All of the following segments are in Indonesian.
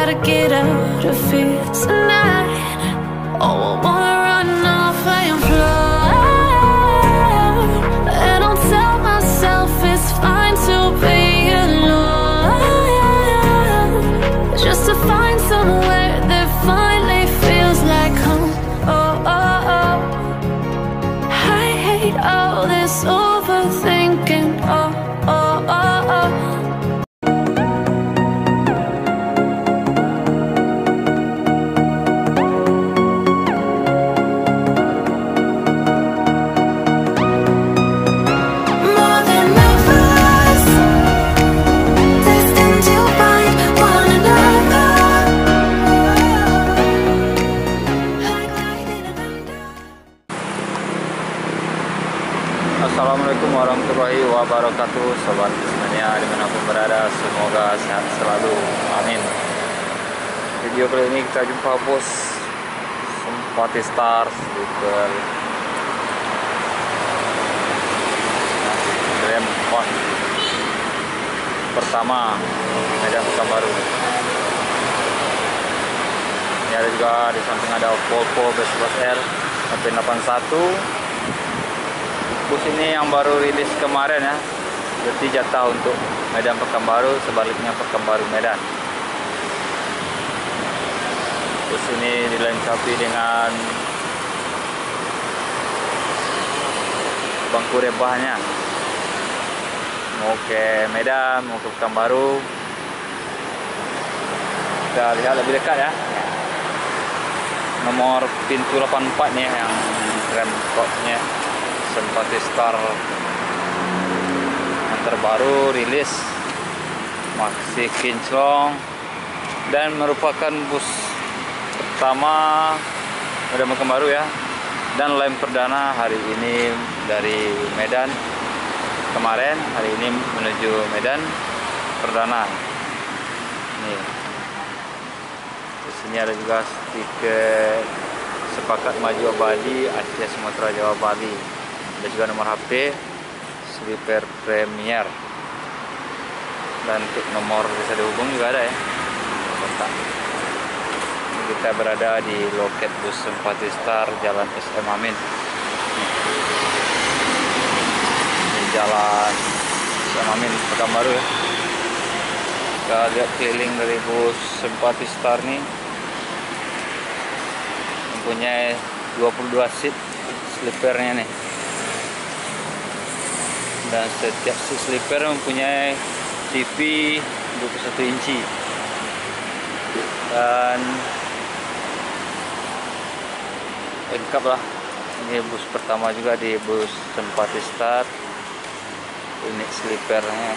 gotta get out of here tonight. Oh, I wanna run off and fly, and I'll tell myself it's fine to be alone, just to find somewhere that finally feels like home. Oh, oh, oh. I hate all this overthinking. Oh, oh, oh, oh. Assalamualaikum warahmatullahi wabarakatuh, sobat semuanya dimanapun berada, semoga sehat selalu, amin. Video kali ini kita jumpa bos Sympathy Star Sleeper Dreamcon pertama Medan Pekanbaru. Ini ada juga di samping ada Volvo B11R AP81. Bus ini yang baru rilis kemarin ya, berarti jatah untuk Medan Pekanbaru, sebaliknya Pekanbaru Medan. Bus ini dilengkapi dengan bangku rebahnya. Mau ke Medan, mau ke Pekanbaru. Kita lihat lebih dekat ya. Nomor pintu 84 nih yang rem koknya. Sympathy Star yang terbaru rilis, masih kinclong dan merupakan bus pertama Medan Pekanbaru ya, dan lem perdana hari ini dari Medan. Kemarin hari ini menuju Medan perdana. Nih, di sini ada juga stiker sepakat maju abadi Aceh Sumatera Jawa Bali. Ada juga nomor HP, Sleeper Premier, dan untuk nomor bisa dihubung juga ada ya, kontak. Kita berada di loket bus Sympathy Star Jalan SM Amin. Di Jalan SM Amin Pekanbaru ya. Kita lihat keliling dari bus Sympathy Star nih, mempunyai 22 seat sleepernya nih. Dan setiap seat sleeper mempunyai TV 21 inci. Dan lengkap lah. Ini bus pertama juga di bus Sympathy Star. Unit sleepernya.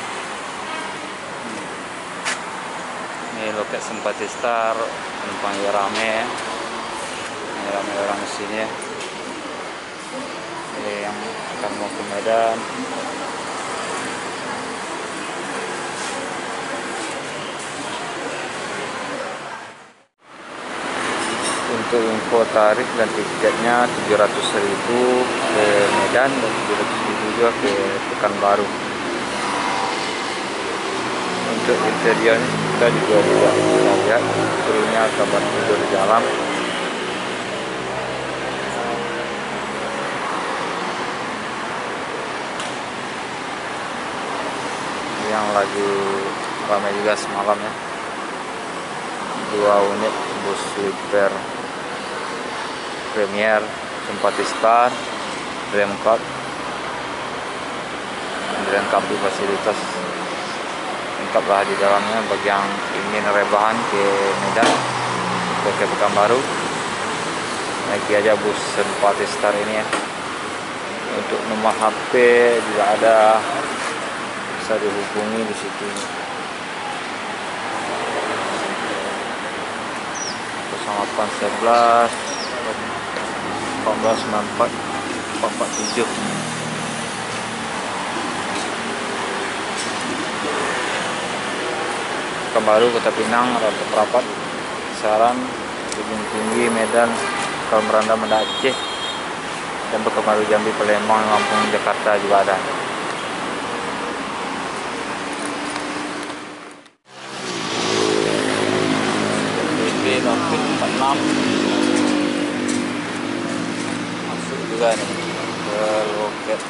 Ini loket Sympathy Star, penumpangnya rame ya. Ini rame orang di sini ya. Ini yang akan mau ke Medan. Untuk info tarif dan tiketnya 700.000 ke Medan dan 700.000 juga ke Pekanbaru. Untuk interiornya kita juga bisa lihat, krunya kamar tidur di dalam. Yang lagi ramai juga semalam ya, 2 unit bus sleeper Premier Sympathy Star Dreamcon, dilengkapi fasilitas lengkap lah di dalamnya bagi yang ingin rebahan ke Medan atau ke Pekanbaru. Naiki aja bus Sympathy Star ini ya. Untuk nomor HP juga ada, bisa dihubungi di situ. 0811 1494 447. Pekanbaru, Kota Pinang, Rapat, Saran, Gunung Tinggi, Medan, Kalmeranda, Banda Aceh, dan Pekanbaru, Jambi, Palembang, Lampung, Jakarta juga ada. 6 masuk juga nih ke loket.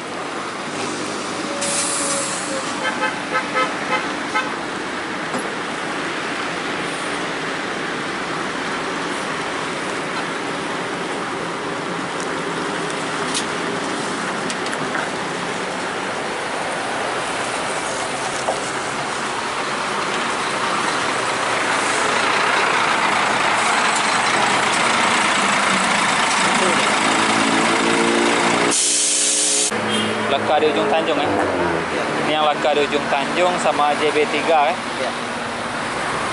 Laka di ujung Tanjung ya. Ini yang Laka di ujung Tanjung sama JB3 ya.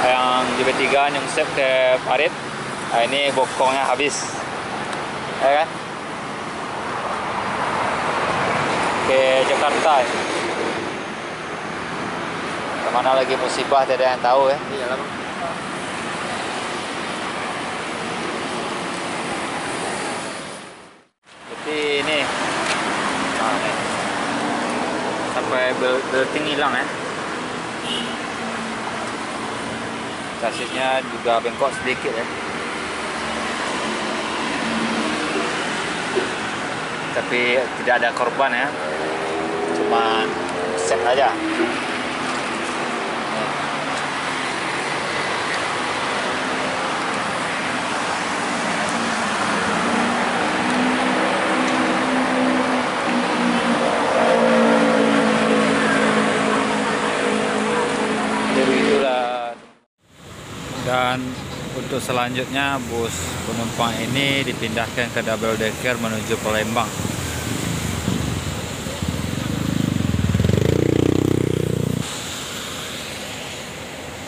Yang JB3 nyungsep ke Parit. Nah, ini bokongnya habis. Ya kan? Ke Jakarta ya. Kemana lagi musibah tidak ada yang tahu ya. Iya lah bang. Jadi ini nah, nih. Sampai belting hilang ya. Chassisnya juga bengkok sedikit ya. Tapi tidak ada korban ya. Cuma set aja. Dan untuk selanjutnya bus penumpang ini dipindahkan ke double decker menuju Palembang.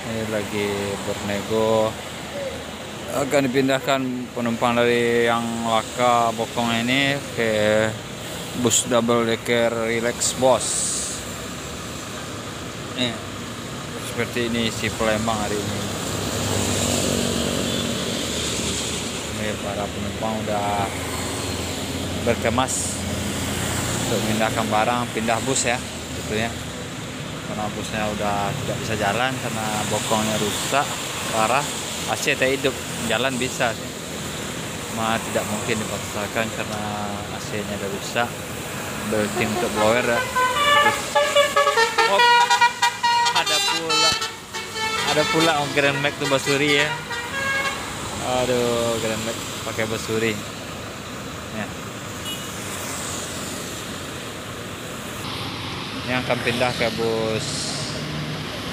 Ini lagi bernego, akan dipindahkan penumpang dari yang Laka Bokong ini ke bus double decker Relax Bos. Nih, seperti ini si Palembang hari ini. Para penumpang udah berkemas untuk memindahkan barang, pindah bus ya gitu ya, karena busnya udah tidak bisa jalan karena bokongnya rusak parah. AC tak hidup, jalan bisa sih, cuma tidak mungkin dipaksakan karena AC-nya udah rusak. Belting untuk blower ya. Terus, ada pula Grand Max tuh Basuri ya. Aduh, Grand Max pakai Basuri ya. Ini akan pindah ke bus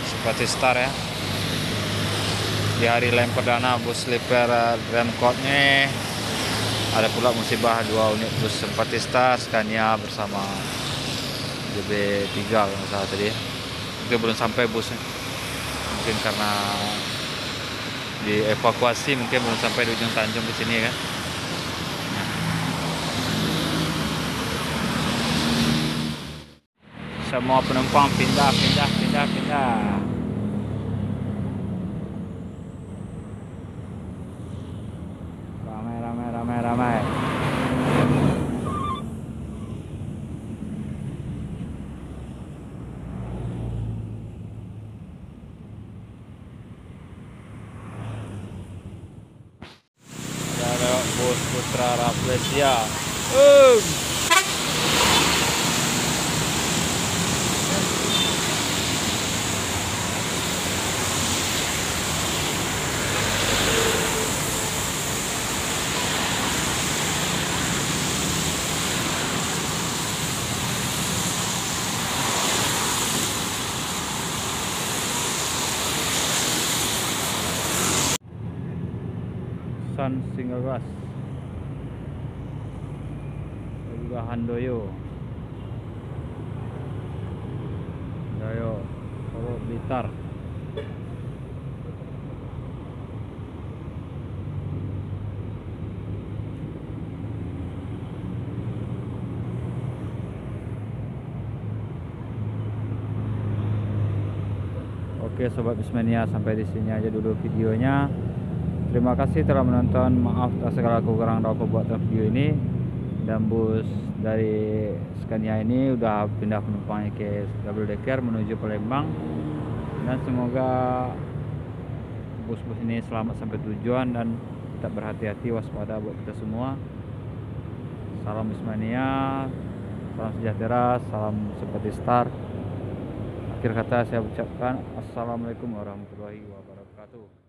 Simpati Star ya. Di hari lem perdana bus sleeper Remcode-nya ada pula musibah 2 unit bus Simpati Star Scania bersama JB3 kalau nggak salah tadi ya. Mungkin belum sampai busnya, mungkin karena dievakuasi, mungkin belum sampai di ujung Tanjung di sini kan. Semua penumpang pindah. Ramai. Bus Putra Rafflesia. San Singagas. Juga Handoyo, Solo Blitar. Oke Sobat Bismania, sampai di sini aja dulu videonya. Terima kasih telah menonton. Maaf atas segala kekurangan dalam pembuatan video ini. Dan bus dari Scania ini udah pindah penumpangnya ke double decker menuju Palembang. Dan semoga bus-bus ini selamat sampai tujuan dan tetap berhati-hati, waspada buat kita semua. Salam Wismania, salam sejahtera, salam seperti star. Akhir kata saya ucapkan assalamualaikum warahmatullahi wabarakatuh.